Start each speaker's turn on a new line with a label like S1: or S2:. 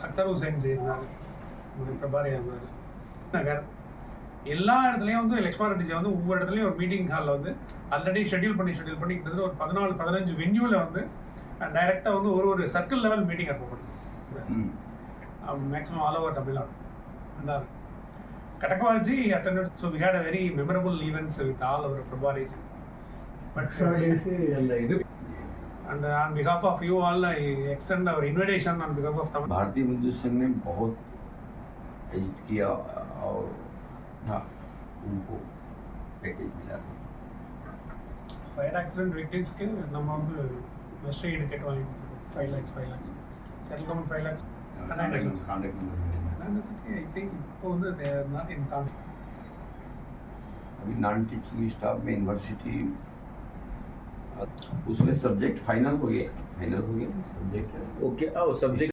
S1: அக்தர் ஹுசைன் இருந்தார், பிரபாரியா இருந்தார், நகர் எல்லா இடத்துலையும் வந்து லக்ஷ்மண ரெட்டிஜி வந்து ஒவ்வொரு இடத்துலையும் ஒரு மீட்டிங் ஹாலில் வந்து ஆல்ரெடி ஷெட்யூல் பண்ணி கிட்டத்தட்ட ஒரு 14-15 வென்யூவில் வந்து டைரெக்டாக வந்து ஒரு சர்க்கிள் லெவல் மீட்டிங் ஏற்படுது மேக்ஸிமம் ஆல் ஓவர் தமிழ்நாடு. இருந்தார் Katakwalji attended, so we had a very memorable events with all our Prabaris. But and on behalf of you all, I extend our invitation on behalf of Tamil.
S2: भारतीय हिंदू संघ ने बहुत agit किया और हाँ उनको package मिला था.
S1: Fire accident victims के நம்ம வந்து வெஸ்ட் எய்ட் கட் வாங்கி 5 lakhs settlement 5 lakhs.
S2: Contact
S1: I think இப்போ வந்து they are not in contact.
S2: अभी नॉन टीचिंग स्टाफ में यूनिवर्सिटी उसमें सब्जेक्ट फाइनल हो गया सब्जेक्ट
S3: ओके सब्जेक्ट